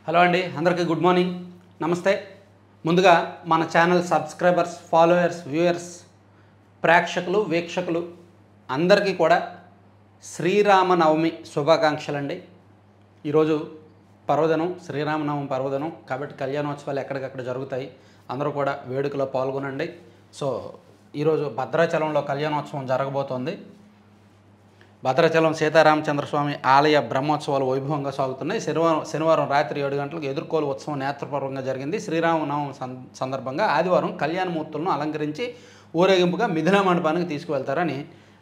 Hello అండి, అందరికీ good morning, నమస్తే. ముందుగా మన ఛానల్ సబ్స్క్రైబర్స్, ఫాలోయర్స్, వ్యూయర్స్, ప్రేక్షకులు, వీక్షకులు అందరికీ కూడా శ్రీరామనవమి శుభాకాంక్షలు అండి. ఈరోజు పర్వదినం, శ్రీరామనవమి పర్వదినం కాబట్టి కళ్యాణోత్సవాలు ఎక్కడికక్కడ జరుగుతాయి. అందరూ కూడా వేడుకలో పాల్గొనండి. సో ఈరోజు భద్రాచలంలో కళ్యాణోత్సవం జరగబోతోంది. భద్రాచలం సీతారామచంద్రస్వామి ఆలయ బ్రహ్మోత్సవాలు వైభవంగా సాగుతున్నాయి. శనివారం రాత్రి 7 గంటలకు ఎదుర్కోలు ఉత్సవం నేత్రపూర్వకంగా జరిగింది. శ్రీరామనవమి సందర్భంగా ఆదివారం కళ్యాణమూర్తులను అలంకరించి ఊరేగింపుగా మిథున మండపానికి తీసుకువెళ్తారని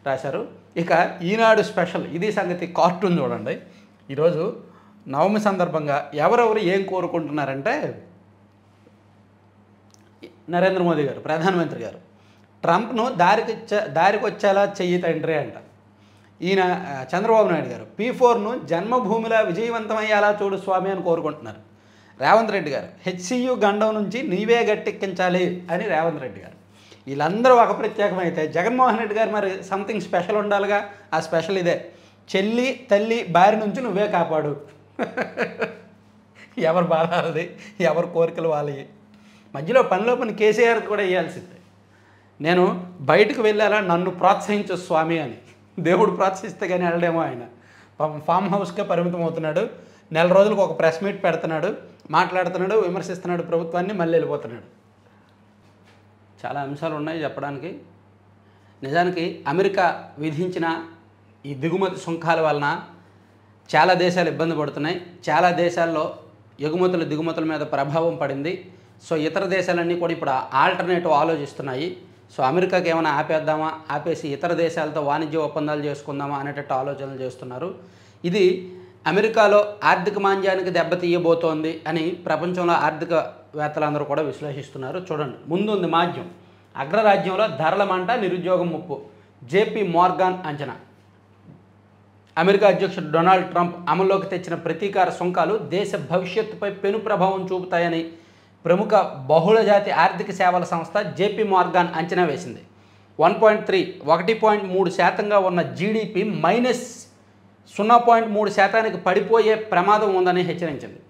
రాశారు. ఇక ఈనాడు స్పెషల్ ఇది సంగతి కార్టూన్ చూడండి. ఈరోజు నవమి సందర్భంగా ఎవరెవరు ఏం కోరుకుంటున్నారంటే, నరేంద్ర మోదీ గారు, ప్రధానమంత్రి గారు, ట్రంప్ను దారికి వచ్చేలా చెయ్యి తండ్రి అంట. ఈయన చంద్రబాబు నాయుడు గారు P4ను జన్మభూమిలా విజయవంతమయ్యేలా చూడు స్వామి అని కోరుకుంటున్నారు. రేవంత్ రెడ్డి గారు HCU గండం నుంచి నీవే గట్టెక్కించాలి అని రేవంత్ రెడ్డి గారు. వీళ్ళందరూ ఒక ప్రత్యేకమైతే జగన్మోహన్ రెడ్డి గారు మరి సంథింగ్ స్పెషల్ ఉండాలిగా. ఆ స్పెషల్ ఇదే, చెల్లి తల్లి బారి నుంచి నువ్వే కాపాడు. ఎవరు బాధాలది, ఎవరు కోరికలు వాళ్ళవి. మధ్యలో పనిలో పని కేసీఆర్కి కూడా వేయాల్సిందే. నేను బయటకు వెళ్ళాలా, నన్ను ప్రోత్సహించు స్వామి అని. దేవుడు ప్రోత్సహిస్తే కానీ వెళ్ళడేమో. ఆయన ఫామ్ హౌస్కే పరిమితం అవుతున్నాడు. నెల రోజులకు ఒక ప్రెస్ మీట్ పెడుతున్నాడు, మాట్లాడుతున్నాడు, విమర్శిస్తున్నాడు ప్రభుత్వాన్ని, మళ్ళీ వెళ్ళిపోతున్నాడు. చాలా అంశాలు ఉన్నాయి చెప్పడానికి. నిజానికి అమెరికా విధించిన ఈ దిగుమతి సుంకాల వలన చాలా దేశాలు ఇబ్బంది పడుతున్నాయి. చాలా దేశాల్లో ఎగుమతులు దిగుమతుల మీద ప్రభావం పడింది. సో ఇతర దేశాలన్నీ కూడా ఇప్పుడు ఆల్టర్నేటివ్ ఆలోచిస్తున్నాయి. సో అమెరికాకి ఏమైనా ఆపేద్దామా, ఆపేసి ఇతర దేశాలతో వాణిజ్య ఒప్పందాలు చేసుకుందామా అనేటట్టు ఆలోచనలు చేస్తున్నారు. ఇది అమెరికాలో ఆర్థిక మాంద్యానికి దెబ్బతీయబోతోంది అని ప్రపంచంలో ఆర్థికవేత్తలందరూ కూడా విశ్లేషిస్తున్నారు. చూడండి, ముందుంది మాధ్యం. అగ్రరాజ్యంలో ధరల మంట, నిరుద్యోగం ముప్పు. JP మోర్గాన్ అంచనా. అమెరికా అధ్యక్షుడు డొనాల్డ్ ట్రంప్ అమల్లోకి తెచ్చిన ప్రతీకార సుంకాలు దేశ భవిష్యత్తుపై పెను ప్రభావం చూపుతాయని ప్రముఖ బహుళజాతి ఆర్థిక సేవల సంస్థ JP మోర్గాన్ అంచనా వేసింది. 1.3% ఉన్న GDP -0.3% పడిపోయే ప్రమాదం ఉందని హెచ్చరించింది.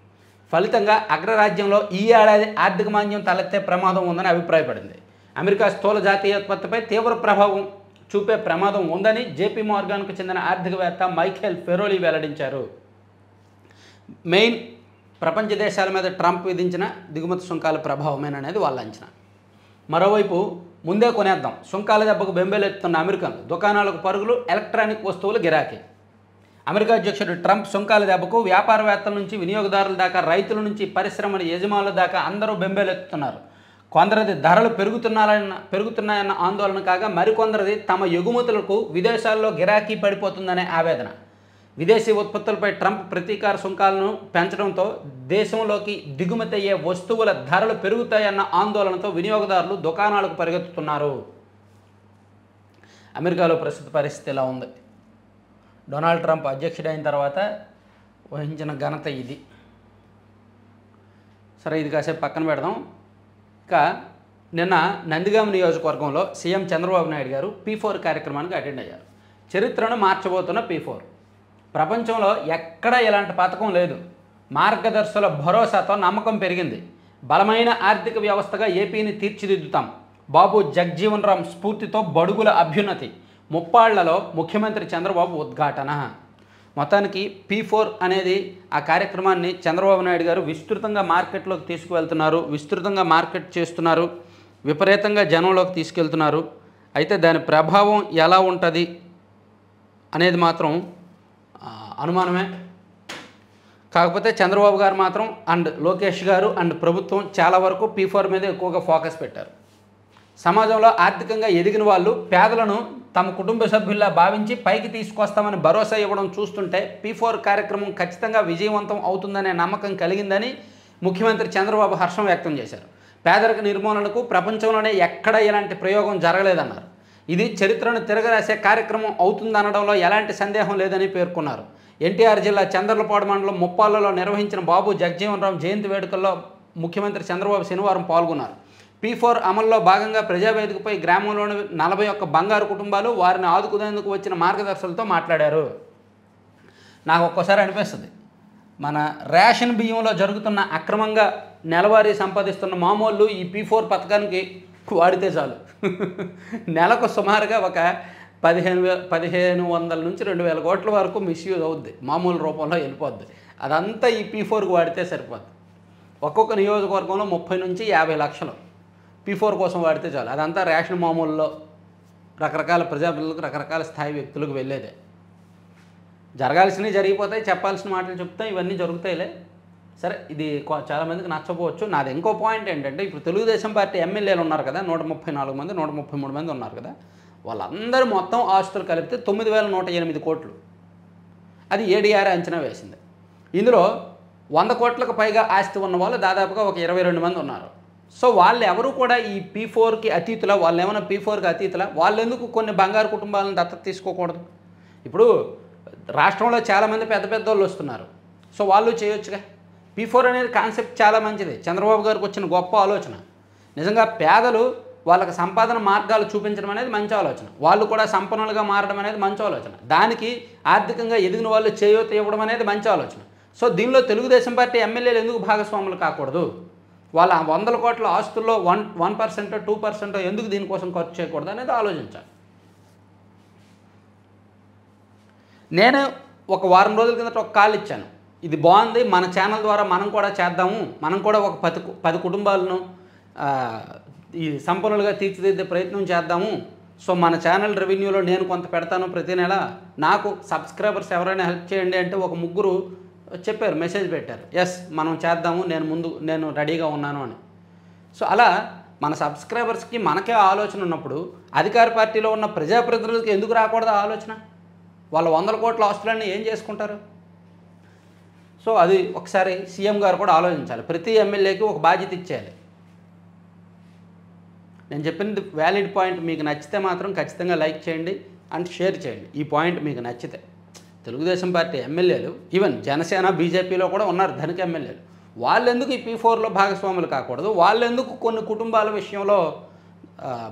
ఫలితంగా అగ్రరాజ్యంలో ఈ ఏడాది ఆర్థిక మాంద్యం తలెత్తే ప్రమాదం ఉందని అభిప్రాయపడింది. అమెరికా స్థూల జాతీయోత్పత్తిపై తీవ్ర ప్రభావం చూపే ప్రమాదం ఉందని JP మోర్గాన్కు చెందిన ఆర్థికవేత్త మైఖేల్ ఫెరోలి వెల్లడించారు. మెయిన్ ప్రపంచ దేశాల మీద ట్రంప్ విధించిన దిగుమతి సుంకాల ప్రభావమేననేది వాళ్ళ అంచనా. మరోవైపు ముందే కొనేద్దాం, సుంకాల దెబ్బకు బెంబేలెత్తుతున్న అమెరికన్లు, దుకాణాలకు పరుగులు, ఎలక్ట్రానిక్ వస్తువులు గిరాకీ. అమెరికా అధ్యక్షుడు ట్రంప్ సుంకాల దెబ్బకు వ్యాపారవేత్తల నుంచి వినియోగదారుల దాకా, రైతుల నుంచి పరిశ్రమల యజమానుల దాకా అందరూ బెంబేలెత్తుతున్నారు. కొందరిది ధరలు పెరుగుతున్నాయన్న ఆందోళన కాగా, మరికొందరిది తమ ఎగుమతులకు విదేశాల్లో గిరాకీ పడిపోతుందనే ఆవేదన. విదేశీ ఉత్పత్తులపై ట్రంప్ ప్రతీకార సుంకాలను పెంచడంతో దేశంలోకి దిగుమతి అయ్యే వస్తువుల ధరలు పెరుగుతాయన్న ఆందోళనతో వినియోగదారులు దుకాణాలకు పరిగెత్తుతున్నారు. అమెరికాలో ప్రస్తుత పరిస్థితి ఇలా ఉంది. డొనాల్డ్ ట్రంప్ అధ్యక్షుడైన తర్వాత వహించిన ఘనత ఇది. సరే, ఇది కాసేపు పక్కన పెడదాం. ఇక నిన్న నందిగామ నియోజకవర్గంలో సీఎం చంద్రబాబు నాయుడు గారు P4 కార్యక్రమానికి అటెండ్ అయ్యారు. చరిత్రను మార్చబోతున్న P4. ప్రపంచంలో ఎక్కడా ఇలాంటి పథకం లేదు. మార్గదర్శుల భరోసాతో నమ్మకం పెరిగింది. బలమైన ఆర్థిక వ్యవస్థగా ఏపీని తీర్చిదిద్దుతాం. బాబు జగ్జీవన్ రామ్ స్ఫూర్తితో బడుగుల అభ్యున్నతి. ముప్పాళ్లలో ముఖ్యమంత్రి చంద్రబాబు ఉద్ఘాటన. మొత్తానికి P4 అనేది ఆ కార్యక్రమాన్ని చంద్రబాబు నాయుడు గారు విస్తృతంగా మార్కెట్లోకి తీసుకువెళ్తున్నారు, విస్తృతంగా మార్కెట్ చేస్తున్నారు, విపరీతంగా జనంలోకి తీసుకెళ్తున్నారు. అయితే దాని ప్రభావం ఎలా ఉంటుంది అనేది మాత్రం అనుమానమే. కాకపోతే చంద్రబాబు గారు మాత్రం అండ్ లోకేష్ గారు అండ్ ప్రభుత్వం చాలా వరకు P4 మీద ఎక్కువగా ఫోకస్ పెట్టారు. సమాజంలో ఆర్థికంగా ఎదిగిన వాళ్ళు పేదలను తమ కుటుంబ సభ్యుల్లా భావించి పైకి తీసుకొస్తామని భరోసా ఇవ్వడం చూస్తుంటే P4 కార్యక్రమం ఖచ్చితంగా విజయవంతం అవుతుందనే నమ్మకం కలిగిందని ముఖ్యమంత్రి చంద్రబాబు హర్షం వ్యక్తం చేశారు. పేదరిక నిర్మూలనకు ప్రపంచంలోనే ఎక్కడా ఇలాంటి ప్రయోగం జరగలేదన్నారు. ఇది చరిత్రను తిరగరాసే కార్యక్రమం అవుతుందనడంలో ఎలాంటి సందేహం లేదని పేర్కొన్నారు. ఎన్టీఆర్ జిల్లా చంద్రలపాడు మండలం ముప్పాళ్లలో నిర్వహించిన బాబు జగ్జీవన్ రామ్ జయంతి వేడుకల్లో ముఖ్యమంత్రి చంద్రబాబు శనివారం పాల్గొన్నారు. P4 అమల్లో భాగంగా ప్రజావేదికపై గ్రామంలోని 41 బంగారు కుటుంబాలు, వారిని ఆదుకునేందుకు వచ్చిన మార్గదర్శకులతో మాట్లాడారు. నాకు ఒక్కోసారి అనిపిస్తుంది, మన రేషన్ బియ్యంలో జరుగుతున్న అక్రమంగా నెలవారీ సంపాదిస్తున్న మామూలు ఈ P4 పథకానికి వాడితే చాలు నెలకు సుమారుగా ఒక 1500 నుంచి 2000 కోట్ల వరకు మిస్యూజ్ అవుద్ది, మామూలు రూపంలో వెళ్ళిపోద్ది. అదంతా ఈ P4కి వాడితే సరిపోద్ది. ఒక్కొక్క నియోజకవర్గంలో 30 నుంచి 50 లక్షలు P4 కోసం వాడితే చాలు. అదంతా రేషన్ మామూలులో రకరకాల ప్రజాప్రతినిధులకు, రకరకాల స్థాయి వ్యక్తులకు వెళ్ళేదే. జరగాల్సినవి జరిగిపోతాయి, చెప్పాల్సిన మాటలు చెప్తాం, ఇవన్నీ జరుగుతాయిలే. సరే, ఇది చాలామందికి నచ్చపోవచ్చు. నాది ఇంకో పాయింట్ ఏంటంటే, ఇప్పుడు తెలుగుదేశం పార్టీ ఎమ్మెల్యేలు ఉన్నారు కదా, 134 మంది, 133 మంది ఉన్నారు కదా, వాళ్ళందరూ మొత్తం ఆస్తులు కలిపితే 9108 కోట్లు. అది ఏడీఆర్ అంచనా వేసింది. ఇందులో 100 కోట్లకు పైగా ఆస్తి ఉన్న వాళ్ళు దాదాపుగా ఒక 22 మంది ఉన్నారు. సో వాళ్ళు ఎవరు కూడా ఈ P4కి అతీతుల, వాళ్ళు ఏమైనా P4కి అతీతుల, వాళ్ళు ఎందుకు కొన్ని బంగారు కుటుంబాలను దత్తత తీసుకోకూడదు? ఇప్పుడు రాష్ట్రంలో చాలామంది పెద్ద పెద్ద వాళ్ళు వస్తున్నారు, సో వాళ్ళు చేయొచ్చుగా. P4 అనేది కాన్సెప్ట్ చాలా మంచిది, చంద్రబాబు గారికి వచ్చిన గొప్ప ఆలోచన. నిజంగా పేదలు వాళ్ళకి సంపాదన మార్గాలు చూపించడం అనేది మంచి ఆలోచన, వాళ్ళు కూడా సంపన్నులుగా మారడం అనేది మంచి ఆలోచన, దానికి ఆర్థికంగా ఎదిగిన వాళ్ళు చేయూత ఇవ్వడం అనేది మంచి ఆలోచన. సో దీనిలో తెలుగుదేశం పార్టీ ఎమ్మెల్యేలు ఎందుకు భాగస్వాములు కాకూడదు? వాళ్ళ 100 కోట్ల ఆస్తుల్లో 1% 2% ఎందుకు దీనికోసం ఖర్చు చేయకూడదు అనేది ఆలోచించాలి. నేను ఒక వారం రోజుల కిందట ఒక కాల్ ఇచ్చాను, ఇది బాగుంది, మన ఛానల్ ద్వారా మనం కూడా చేద్దాము, మనం కూడా ఒక 10 కుటుంబాలను ఈ సంపన్నులుగా తీర్చిదిద్దే ప్రయత్నం చేద్దాము. సో మన ఛానల్ రెవెన్యూలో నేను కొంత పెడతాను ప్రతి నెల, నాకు సబ్స్క్రైబర్స్ ఎవరైనా హెల్ప్ చేయండి అంటే ఒక 3 చెప్పారు, మెసేజ్ పెట్టారు, ఎస్ మనం చేద్దాము, నేను రెడీగా ఉన్నాను అని. సో అలా మన సబ్స్క్రైబర్స్కి మనకే ఆలోచన ఉన్నప్పుడు అధికార పార్టీలో ఉన్న ప్రజాప్రతినిధులకు ఎందుకు రాకూడదు ఆలోచన? వాళ్ళ 100 కోట్ల ఆస్తులన్నీ ఏం చేసుకుంటారు? సో అది ఒకసారి సీఎం గారు కూడా ఆలోచించాలి. ప్రతి ఎమ్మెల్యేకి ఒక బాధ్యత ఇచ్చేయాలి. నేను చెప్పింది వ్యాలిడ్ పాయింట్, మీకు నచ్చితే మాత్రం ఖచ్చితంగా లైక్ చేయండి అండ్ షేర్ చేయండి. ఈ పాయింట్ మీకు నచ్చితే తెలుగుదేశం పార్టీ ఎమ్మెల్యేలు, ఈవెన్ జనసేన బీజేపీలో కూడా ఉన్నారు ధనిక ఎమ్మెల్యేలు, వాళ్ళెందుకు ఈ P4లో భాగస్వాములు కాకూడదు? వాళ్ళెందుకు కొన్ని కుటుంబాల విషయంలో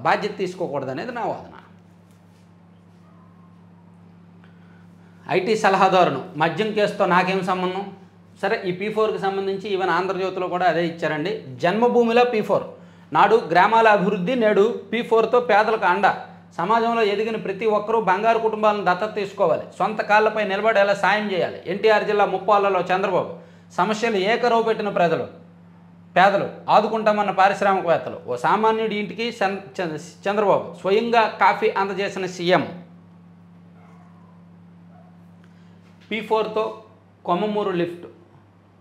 బాధ్యత తీసుకోకూడదు అనేది నా వాదన. ఐటీ సలహాదారును మద్యం కేసుతో నాకేం సంబంధం? సరే, ఈ P4కి సంబంధించి ఈవెన్ ఆంధ్రజ్యోతిలో కూడా అదే ఇచ్చారండి. జన్మభూమిలో P4, నాడు గ్రామాల అభివృద్ధి, నేడు P4తో పేదలకు అండ. సమాజంలో ఎదిగిన ప్రతి ఒక్కరూ బంగారు కుటుంబాలను దత్తత తీసుకోవాలి, సొంత కాళ్ళపై నిలబడేలా సాయం చేయాలి. ఎన్టీఆర్ జిల్లా ముప్పాళ్లలో చంద్రబాబు. సమస్యలు ఏకరవు పెట్టిన పేదలు ఆదుకుంటామన్న పారిశ్రామికవేత్తలు. ఓ సామాన్యుడి ఇంటికి చంద్రబాబు స్వయంగా కాఫీ అందజేసిన సీఎం. P4తో కొమ్మమూరు లిఫ్ట్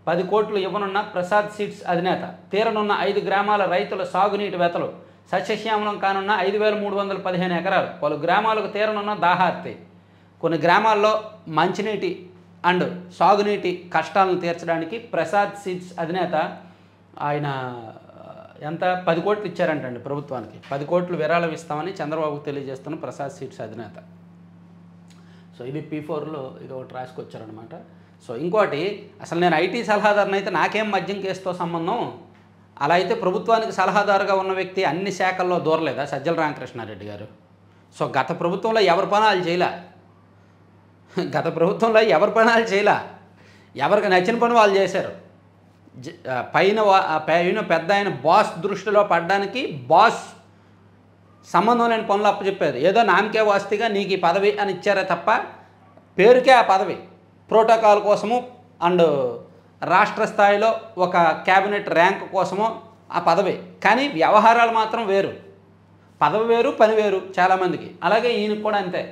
10 కోట్లు ఇవ్వనున్న ప్రసాద్ సీడ్స్ అధినేత. తీరనున్న 5 గ్రామాల రైతుల సాగునీటి వెతలు. సస్యశ్యామలం కానున్న 5315 ఎకరాలు. పలు గ్రామాలకు తీరనున్న దాహార్తి. కొన్ని గ్రామాల్లో మంచినీటి అండ్ సాగునీటి కష్టాలను తీర్చడానికి ప్రసాద్ సీడ్స్ అధినేత ఆయన ఎంత 10 కోట్లు ఇచ్చారంటండి ప్రభుత్వానికి. 10 కోట్లు విరాళం ఇస్తామని చంద్రబాబుకు తెలియజేస్తున్న ప్రసాద్ సీడ్స్ అధినేత. సో ఇది P4లో ఇది ఒకటి రాసుకొచ్చారనమాట. సో ఇంకోటి, అసలు నేను ఐటీ సలహాదారుని అయితే నాకేం మద్యం కేసుతో సంబంధం? అలా అయితే ప్రభుత్వానికి సలహాదారుగా ఉన్న వ్యక్తి అన్ని శాఖల్లో దూరలేదా సజ్జల రామకృష్ణారెడ్డి గారు? సో గత ప్రభుత్వంలో ఎవరి పనాలు చేయలే, ఎవరికి నచ్చిన పని వాళ్ళు చేశారు. పైన పెద్ద ఆయన బాస్ దృష్టిలో పడ్డానికి బాస్ సంబంధం లేని పనులు అప్పచెప్పారు. ఏదో నామకే వాస్తిగా నీకు ఈ పదవి అని ఇచ్చారే తప్ప పేరుకే ఆ పదవి, ప్రోటోకాల్ కోసము అండ్ రాష్ట్ర స్థాయిలో ఒక క్యాబినెట్ ర్యాంక్ కోసము ఆ పదవి. కానీ వ్యవహారాలు మాత్రం వేరు, పదవి వేరు పని వేరు చాలామందికి. అలాగే ఈయనకు కూడా అంతే.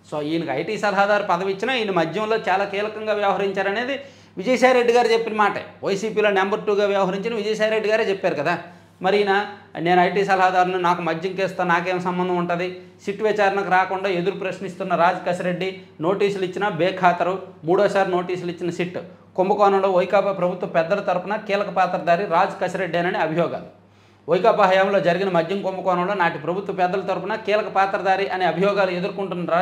సో ఈయనకు ఐటీ సలహాదారు పదవి ఇచ్చినా ఈయన మధ్యంలో చాలా కీలకంగా వ్యవహరించారనేది విజయసాయిరెడ్డి గారు చెప్పిన మాటే. వైసీపీలో నెంబర్ 2గా వ్యవహరించిన విజయసాయిరెడ్డి గారే చెప్పారు కదా. మరి ఈయన నేను ఐటీ సలహాదారుని, నాకు మద్యం కేసుతో నాకేం సంబంధం ఉంటుంది? సిట్ విచారణకు రాకుండా ఎదురు ప్రశ్నిస్తున్న రాజ్ కసిరెడ్డి నోటీసులు ఇచ్చినా బేఖాతరు. 3వ నోటీసులు ఇచ్చిన సిట్. కుంభకోణంలో వైకాపా ప్రభుత్వ పెద్దల తరపున కీలక పాత్రధారి రాజ్ కసిరెడ్డేనని అభియోగాలు. వైకాపా హయాంలో జరిగిన మద్యం కుంభకోణంలో నాటి ప్రభుత్వ పెద్దల తరపున కీలక పాత్రధారి అనే అభియోగాలు ఎదుర్కొంటున్న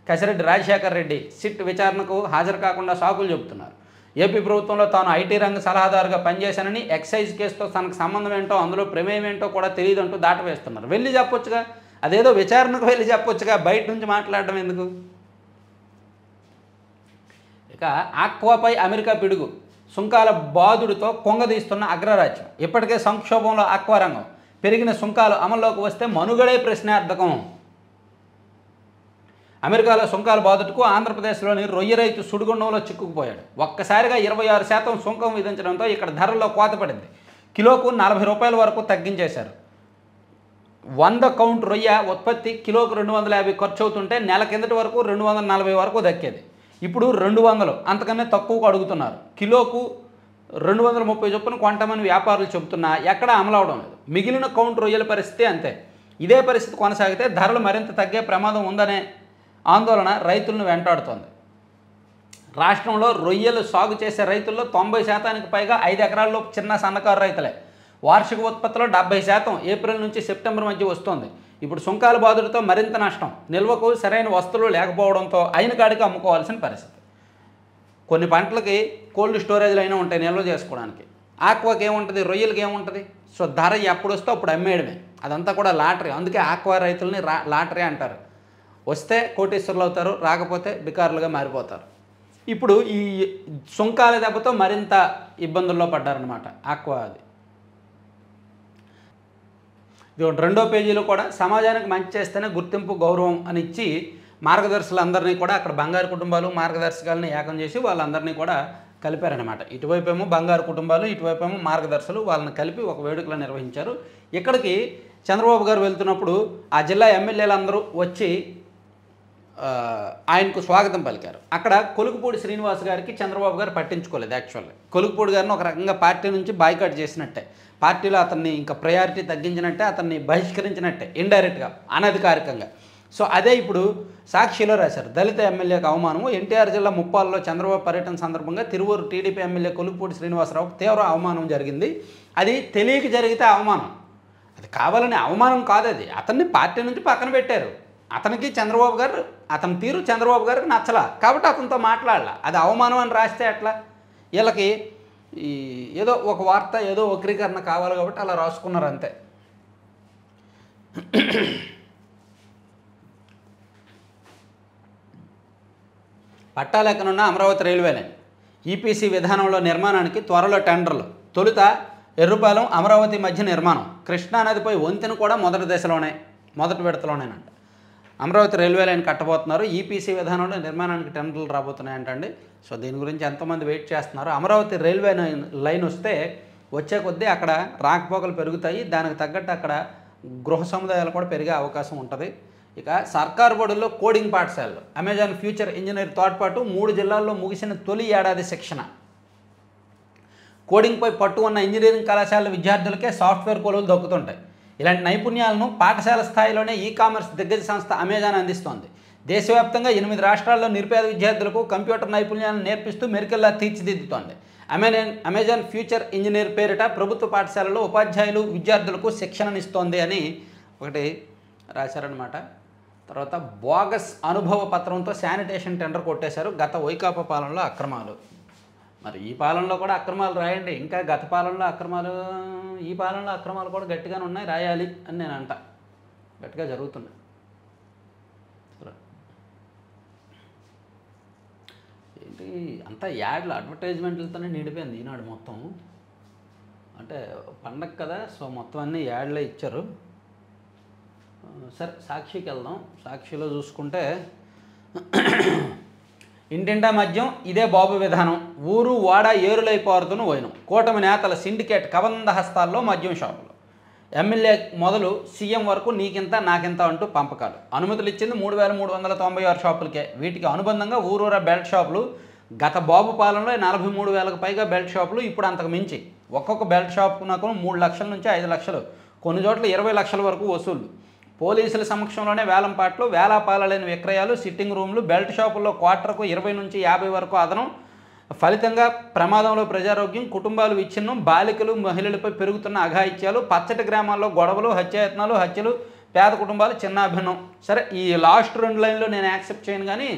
కసిరెడ్డి రాజశేఖర్ రెడ్డి సిట్ విచారణకు హాజరు కాకుండా సాకులు చెబుతున్నారు. ఏపీ ప్రభుత్వంలో తాను ఐటీ రంగ సలహాదారుగా పనిచేశానని, ఎక్సైజ్ కేసుతో తనకు సంబంధం ఏంటో, అందులో ప్రమేయం ఏంటో కూడా తెలియదంటూ దాటవేస్తున్నారు. వెళ్ళి చెప్పొచ్చుగా, అదేదో విచారణకు వెళ్ళి చెప్పొచ్చుగా, బయట నుంచి మాట్లాడడం ఎందుకు? ఇక ఆక్వాపై అమెరికా పిడుగు. సుంకాల బాదుడితో కొంగదీస్తున్న అగ్రరాజ్యం. ఇప్పటికే సంక్షోభంలో ఆక్వా రంగం. పెరిగిన సుంకాలు అమల్లోకి వస్తే మనుగడే ప్రశ్నార్థకం. అమెరికాలో సుంకాల బాదుటకు ఆంధ్రప్రదేశ్లోని రొయ్య రైతు సుడిగుండంలో చిక్కుకుపోయాడు. ఒక్కసారిగా 26% సుంకం విధించడంతో ఇక్కడ ధరల్లో కోత పడింది. కిలోకు 40 రూపాయల వరకు తగ్గించేశారు. 100 కౌంట్ రొయ్య ఉత్పత్తి కిలోకు 250 ఖర్చు అవుతుంటే నెల కిందటి వరకు 240 వరకు దక్కేది. ఇప్పుడు 200, అంతకన్నా తక్కువకు అడుగుతున్నారు. కిలోకు 230 చొప్పున కొంటామని వ్యాపారులు చెబుతున్నా ఎక్కడా అమలు అవడం లేదు. మిగిలిన కౌంట్ రొయ్యల పరిస్థితి అంతే. ఇదే పరిస్థితి కొనసాగితే ధరలు మరింత తగ్గే ప్రమాదం ఉందనే ఆందోళన రైతులను వెంటాడుతోంది. రాష్ట్రంలో రొయ్యలు సాగు చేసే రైతుల్లో 90% పైగా 5 ఎకరాల్లోపు చిన్న సన్నకారు రైతులే. వార్షిక ఉత్పత్తిలో 70% ఏప్రిల్ నుంచి సెప్టెంబర్ మధ్య వస్తుంది. ఇప్పుడు సుంకాల బాధలతో మరింత నష్టం. నిల్వకు సరైన వస్తువులు లేకపోవడంతో అయిన కాడికి అమ్ముకోవాల్సిన పరిస్థితి. కొన్ని పంటలకి కోల్డ్ స్టోరేజ్లు అయినా ఉంటాయి నిల్వ చేసుకోవడానికి. ఆక్వాకి ఏముంటుంది, రొయ్యలకి ఏముంటుంది? సో ధర ఎప్పుడు వస్తే అప్పుడు అమ్మేయడమే. అదంతా కూడా లాటరీ. అందుకే ఆక్వా రైతులని లాటరీ అంటారు. వస్తే కోటీశ్వరులు అవుతారు, రాకపోతే బికారులుగా మారిపోతారు. ఇప్పుడు ఈ సుంకాల దెబ్బతో మరింత ఇబ్బందుల్లో పడ్డారనమాట ఆక్వా. అది రెండో పేజీలో కూడా సమాజానికి మంచి చేస్తేనే గుర్తింపు గౌరవం అని ఇచ్చి మార్గదర్శకులందరినీ కూడా అక్కడ బంగారు కుటుంబాలు మార్గదర్శకాలను ఏకం చేసి వాళ్ళందరినీ కూడా కలిపారనమాట. ఇటువైపు ఏమో బంగారు కుటుంబాలు, ఇటువైపు ఏమో మార్గదర్శకులు, వాళ్ళని కలిపి ఒక వేడుకలు నిర్వహించారు. ఇక్కడికి చంద్రబాబు గారు వెళ్తున్నప్పుడు ఆ జిల్లా ఎమ్మెల్యేలందరూ వచ్చి ఆయనకు స్వాగతం పలికారు. అక్కడ కొలుకుపూడి శ్రీనివాస్ గారికి చంద్రబాబు గారు పట్టించుకోలేదు. యాక్చువల్లీ కొలుకుపూడి గారిని ఒక రకంగా పార్టీ నుంచి బాయ్కాట్ చేసినట్టే, పార్టీలో అతన్ని ఇంకా ప్రయారిటీ తగ్గించినట్టే, అతన్ని బహిష్కరించినట్టే ఇండైరెక్ట్గా, అనధికారికంగా. సో అదే ఇప్పుడు సాక్షిలో రాశారు. దళిత ఎమ్మెల్యేకి అవమానము. ఎన్టీఆర్ జిల్లా ముప్పాలలో చంద్రబాబు పర్యటన సందర్భంగా తిరువూరు టీడీపీ ఎమ్మెల్యే కొలుకుపూడి శ్రీనివాసరావుకు తీవ్ర అవమానం జరిగింది. అది తెలియక జరిగితే అవమానం, అది కావాలని అవమానం కాదు. అది అతన్ని పార్టీ నుంచి పక్కన పెట్టారు. అతనికి చంద్రబాబు గారు, అతని తీరు చంద్రబాబు గారికి నచ్చలా కాబట్టి అతనితో మాట్లాడాల. అది అవమానం అని రాస్తే ఎట్లా? వీళ్ళకి ఈ ఏదో ఒక వార్త, ఏదో వక్రీకరణ కావాలి కాబట్టి అలా రాసుకున్నారు అంతే. పట్టాలెక్కనున్న అమరావతి రైల్వే లైన్ ఈపీసీ విధానంలో నిర్మాణానికి త్వరలో టెండర్లు. తొలుత ఎర్రుపాలెం అమరావతి మధ్య నిర్మాణం. కృష్ణానదిపై వంతెన కూడా మొదటి విడతలోనేనంట. అమరావతి రైల్వే లైన్ కట్టబోతున్నారు. ఈపీసీ విధానంలో నిర్మాణానికి టెండర్లు రాబోతున్నాయంటండి. సో దీని గురించి ఎంతోమంది వెయిట్ చేస్తున్నారు. అమరావతి రైల్వే లైన్ వస్తే వచ్చే కొద్దీ అక్కడ రాకపోకలు పెరుగుతాయి. దానికి తగ్గట్టు అక్కడ గృహ సముదాయాలు కూడా పెరిగే అవకాశం ఉంటుంది. ఇక సర్కారు బడుల్లో కోడింగ్ పాఠశాలలు. అమెజాన్ ఫ్యూచర్ ఇంజనీర్ తోడ్పాటు 3 జిల్లాల్లో ముగిసిన తొలి ఏడాది శిక్షణ. కోడింగ్పై పట్టు ఉన్న ఇంజనీరింగ్ కళాశాల విద్యార్థులకే సాఫ్ట్వేర్ కొలువులు దక్కుతుంటాయి. ఇలాంటి నైపుణ్యాలను పాఠశాల స్థాయిలోనే ఈ-కామర్స్ దిగ్గజ సంస్థ అమెజాన్ అందిస్తోంది. దేశవ్యాప్తంగా 8 రాష్ట్రాల్లో నిరుపేద విద్యార్థులకు కంప్యూటర్ నైపుణ్యాలను నేర్పిస్తూ మెరికల్లా తీర్చిదిద్దుతోంది. అమెజాన్ ఫ్యూచర్ ఇంజనీర్ పేరిట ప్రభుత్వ పాఠశాలలో ఉపాధ్యాయులు విద్యార్థులకు శిక్షణనిస్తోంది అని ఒకటి రాశారనమాట. తర్వాత బోగస్ అనుభవ పత్రంతో శానిటేషన్ టెండర్ కొట్టేశారు. గత వైకాపా పాలనలో అక్రమాలు. మరి ఈ పాలనలో కూడా అక్రమాలు రాయండి. ఇంకా గత పాలనలో అక్రమాలు, ఈ పాలనలో అక్రమాలు కూడా గట్టిగానే ఉన్నాయి, రాయాలి అని నేను అంట. గట్టిగా జరుగుతున్నాయి. ఏంటి అంతా యాడ్లు, అడ్వర్టైజ్మెంట్లతోనే నిండిపోయింది ఈనాడు మొత్తం. అంటే పండగ కదా, సో మొత్తం అన్నీ యాడ్లే ఇచ్చారు. సరే సాక్షికి వెళ్దాం. సాక్షిలో చూసుకుంటే ఇంటింటా మద్యం ఇదే బాబు విధానం. ఊరు వాడ ఏరులైపోరుతున్న వైనం. కూటమి నేతల సిండికేట్ కబంధ హస్తాల్లో మద్యం షాపులు. ఎమ్మెల్యే మొదలు సీఎం వరకు నీకింత నాకింత అంటూ పంపకాలు. అనుమతులు ఇచ్చింది 3396 షాపులకే. వీటికి అనుబంధంగా ఊరూరా బెల్ట్ షాపులు. గత బాబు పాలనలో 43,000కు పైగా బెల్ట్ షాపులు. ఇప్పుడు అంతకు మించి ఒక్కొక్క బెల్ట్ షాపునకు 3 లక్షల నుంచి 5 లక్షలు, కొన్ని చోట్ల 20 లక్షల వరకు వసూళ్లు. పోలీసుల సమక్షంలోనే వేలంపాట్లు, వేలాపాలలేని విక్రయాలు, సిట్టింగ్ రూమ్లు. బెల్ట్ షాపుల్లో క్వార్టర్కు 20 నుంచి 50 వరకు అదనం. ఫలితంగా ప్రమాదంలో ప్రజారోగ్యం, కుటుంబాలు విచ్ఛిన్నం, బాలికలు మహిళలపై పెరుగుతున్న అఘాయిత్యాలు, పచ్చటి గ్రామాల్లో గొడవలు, హత్యాయత్నాలు, హత్యలు, పేద కుటుంబాలు చిన్నాభిన్నం. సరే ఈ లాస్ట్ 2 లైన్లో నేను యాక్సెప్ట్ చేయను, కానీ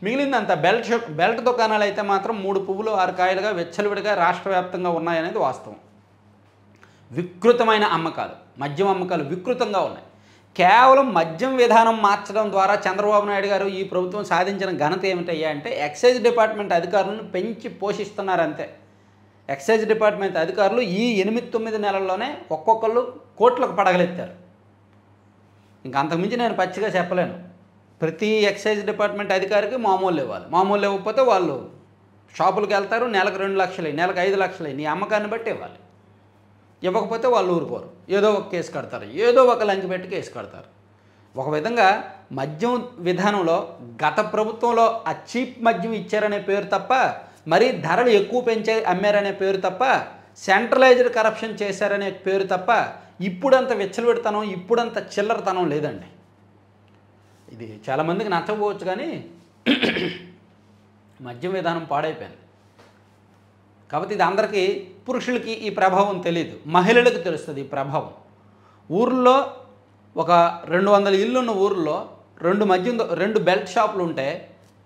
మిగిలిందంతా బెల్ట్ దుకాణాలు అయితే మాత్రం 3 పువ్వులు 6 కాయలుగా వెచ్చలవిడిగా రాష్ట్ర వ్యాప్తంగా ఉన్నాయనేది వాస్తవం. వికృతమైన అమ్మకాలు, మద్యం అమ్మకాలు వికృతంగా ఉన్నాయి. కేవలం మద్యం విధానం మార్చడం ద్వారా చంద్రబాబు నాయుడు గారు ఈ ప్రభుత్వం సాధించిన ఘనత ఏమిటయ్యా అంటే ఎక్సైజ్ డిపార్ట్మెంట్ అధికారులను పెంచి పోషిస్తున్నారంతే. ఎక్సైజ్ డిపార్ట్మెంట్ అధికారులు ఈ 8-9 నెలల్లోనే ఒక్కొక్కళ్ళు కోట్లకు పడగలెత్తారు. ఇంకా అంతకుమించి నేను పచ్చిగా చెప్పలేను. ప్రతి ఎక్సైజ్ డిపార్ట్మెంట్ అధికారికి మామూలు ఇవ్వాలి. మామూలు ఇవ్వకపోతే వాళ్ళు షాపులకు వెళ్తారు, నెలకు 2 లక్షలు, నెలకు 5 లక్షలు, నీ అమ్మకాన్ని బట్టి ఇవ్వాలి. ఇవ్వకపోతే వాళ్ళు ఊరుకోరు, ఏదో ఒక కేసు కడతారు, ఏదో ఒక లంచ్ పెట్టి కేసు కడతారు. ఒక విధంగా మద్యం విధానంలో గత ప్రభుత్వంలో ఆ చీప్ మద్యం ఇచ్చారనే పేరు తప్ప, మరీ ధరలు ఎక్కువ పెంచే అమ్మారనే పేరు తప్ప, సెంట్రలైజ్డ్ కరప్షన్ చేశారనే పేరు తప్ప ఇప్పుడంత విచ్చలవిడితనం, ఇప్పుడంత చిల్లరతనం లేదండి. ఇది చాలామందికి నచ్చకపోవచ్చు కానీ మద్యం విధానం పాడైపోయింది. కాబట్టి ఇది అందరికీ, పురుషులకి ఈ ప్రభావం తెలియదు, మహిళలకు తెలుస్తుంది ఈ ప్రభావం. ఊర్లో ఒక 200 ఇల్లున్న ఊర్లో 2 బెల్ట్ షాపులు ఉంటే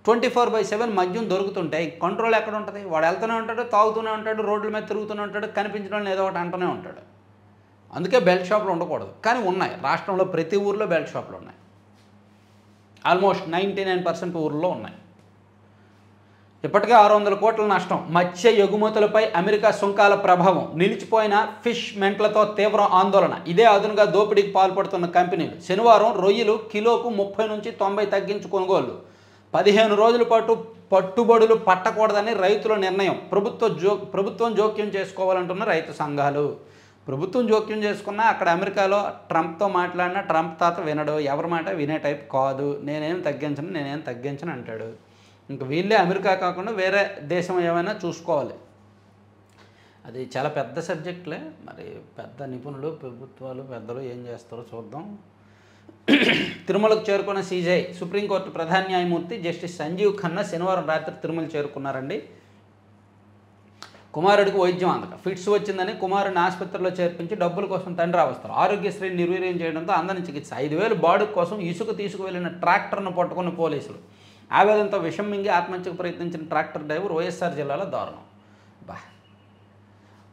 24/7 మద్యం దొరుకుతుంటే కంట్రోల్ ఎక్కడ ఉంటుంది? వాడు వెళ్తూనే ఉంటాడు, తాగుతూనే ఉంటాడు, రోడ్ల మీద తిరుగుతూనే ఉంటాడు, కనిపించడం ఏదో ఒకటి అంటూనే ఉంటాడు. అందుకే బెల్ట్ షాపులు ఉండకూడదు, కానీ ఉన్నాయి. రాష్ట్రంలో ప్రతి ఊర్లో బెల్ట్ షాపులు ఉన్నాయి. ఆల్మోస్ట్ 99% ఊర్లో ఉన్నాయి. ఇప్పటికే 600 కోట్ల నష్టం. మత్స్య ఎగుమతులపై అమెరికా సుంకాల ప్రభావం. నిలిచిపోయిన ఫిష్ మెంట్లతో తీవ్ర ఆందోళన. ఇదే అదునుగా దోపిడీకి పాల్పడుతున్న కంపెనీలు. శనివారం రొయ్యలు కిలోకు 30 నుంచి 90 తగ్గించి కొనుగోలు. 15 రోజుల పాటు పట్టుబడులు పట్టకూడదని రైతుల నిర్ణయం. ప్రభుత్వం జోక్యం చేసుకోవాలంటున్న రైతు సంఘాలు. ప్రభుత్వం జోక్యం చేసుకున్నా అక్కడ అమెరికాలో ట్రంప్తో మాట్లాడినా ట్రంప్ తాత వినడు, ఎవరి మాట వినే టైప్ కాదు. నేనేం తగ్గించను అంటాడు. ఇంక వీళ్ళే అమెరికా కాకుండా వేరే దేశం ఏమైనా చూసుకోవాలి. అది చాలా పెద్ద సబ్జెక్టులే. మరి పెద్ద నిపుణులు, ప్రభుత్వాలు, పెద్దలు ఏం చేస్తారో చూద్దాం. తిరుమలకు చేరుకున్న సీజీఐ. సుప్రీంకోర్టు ప్రధాన న్యాయమూర్తి జస్టిస్ సంజీవ్ ఖన్నా శనివారం రాత్రి తిరుమల చేరుకున్నారండి. కుమారుడికి వైద్యం అందక ఫిట్స్ వచ్చిందని కుమారుడిని ఆసుపత్రిలో చేర్పించి డబ్బుల కోసం తండ్రి అవస్థలు. ఆరోగ్యశ్రీని నిర్వీర్యం చేయడంతో అందని చికిత్స. 5,000 బాడుగు కోసం ఇసుక తీసుకువెళ్లిన ట్రాక్టర్ను పట్టుకున్న పోలీసులు. ఆవేదనతో విషం మింగి ఆత్మహత్యకు ప్రయత్నించిన ట్రాక్టర్ డ్రైవర్ వైఎస్ఆర్ జిల్లాలో దారుణం.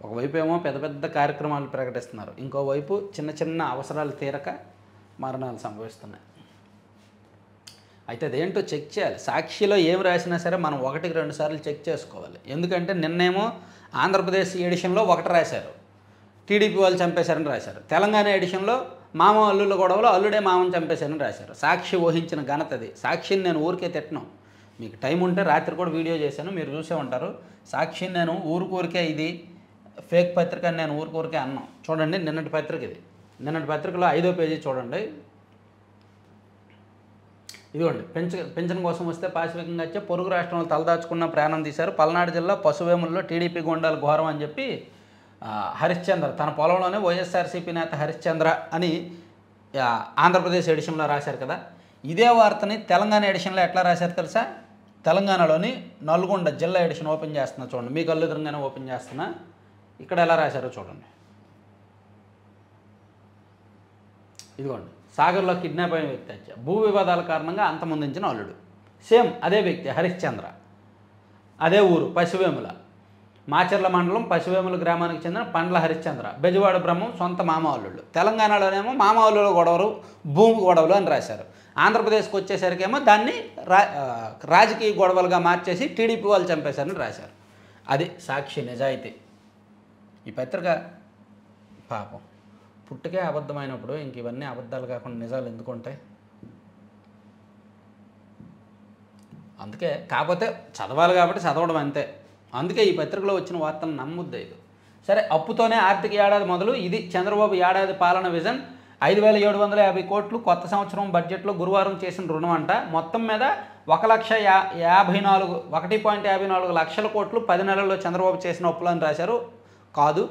ఒకవైపు ఏమో పెద్ద పెద్ద కార్యక్రమాలు ప్రకటిస్తున్నారు, ఇంకోవైపు చిన్న చిన్న అవసరాలు తీరక మరణాలు సంభవిస్తున్నాయి. అయితే అదేంటో చెక్ చేయాలి. సాక్షిలో ఏం రాసినా సరే మనం 1-2 సార్లు చెక్ చేసుకోవాలి. ఎందుకంటే నిన్నేమో ఆంధ్రప్రదేశ్ ఎడిషన్లో ఒకటి రాశారు, టీడీపీ వాళ్ళు చంపేశారని రాశారు. తెలంగాణ ఎడిషన్లో మామ అల్లుళ్ళ గొడవలో అల్లుడే మామని చంపేశారని రాశారు. సాక్షి ఊహించిన ఘనతది. సాక్షిని నేను ఊరికే తిట్టను. మీకు టైం ఉంటే రాత్రి కూడా వీడియో చేశాను, మీరు చూసే ఉంటారు. సాక్షిని నేను ఊరికే ఇది ఫేక్ పత్రిక అని నేను ఊరికే అన్నాం. చూడండి నిన్నటి పత్రిక ఇది. నిన్నటి పత్రికలో 5వ పేజీ చూడండి. ఇదిగోండి, పెన్షన్ కోసం వస్తే పాశవికంగా వచ్చే పొరుగు రాష్ట్రంలో తలదాచుకున్న ప్రాణం తీశారు. పల్నాడు జిల్లా పశువేముల్లో టీడీపీ గుండాలు ఘోరం అని చెప్పి హరిశ్చంద్ర తన పొలంలోనే వైఎస్ఆర్సీపీ నేత హరిశ్చంద్ర అని ఆంధ్రప్రదేశ్ ఎడిషన్లో రాశారు కదా. ఇదే వార్తని తెలంగాణ ఎడిషన్లో ఎట్లా రాశారు తెలుసా? తెలంగాణలోని నల్గొండ జిల్లా ఎడిషన్ ఓపెన్ చేస్తున్నా చూడండి, మీ కళ్ళు ఎదురుగానే ఓపెన్ చేస్తున్నా. ఇక్కడ ఎలా రాశారో చూడండి. ఇదిగోండి, సాగర్లో కిడ్నాప్ అయిన వ్యక్తి హత్య, భూ వివాదాల కారణంగా అంతమొందించిన అల్లుడు. సేమ్ అదే వ్యక్తి హరిశ్చంద్ర, అదే ఊరు పశువేముల, మాచర్ల మండలం పశువేముల గ్రామానికి చెందిన పండ్ల హరిశ్చంద్ర, బెజవాడ బ్రహ్మం సొంత మామ అల్లుళ్ళు. తెలంగాణలోనేమో మామ అల్లుల గొడవలు, భూమి గొడవలు అని రాశారు. ఆంధ్రప్రదేశ్కి వచ్చేసరికేమో దాన్ని రాజకీయ గొడవలుగా మార్చేసి టీడీపీ వాళ్ళు చంపేశారని రాశారు. అది సాక్షి నిజాయితీ. ఈ పత్రిక పాపం పుట్టుకే అబద్ధమైనప్పుడు ఇంక ఇవన్నీ అబద్ధాలు కాకుండా నిజాలు ఎందుకుంటాయి? అందుకే కాకపోతే చదవాలి కాబట్టి చదవడం అంతే. అందుకే ఈ పత్రికలో వచ్చిన వార్తలను నమ్మొద్దు. సరే, అప్పుతోనే ఆర్థిక ఏడాది మొదలు. ఇది చంద్రబాబు ఏడాది పాలన విజన్. 5,750 కోట్లు కొత్త సంవత్సరం బడ్జెట్లో గురువారం చేసిన రుణం అంట. మొత్తం మీద 1,54 లక్షల కోట్లు 10 నెలల్లో చంద్రబాబు చేసిన అప్పులు అని రాశారు. కాదు,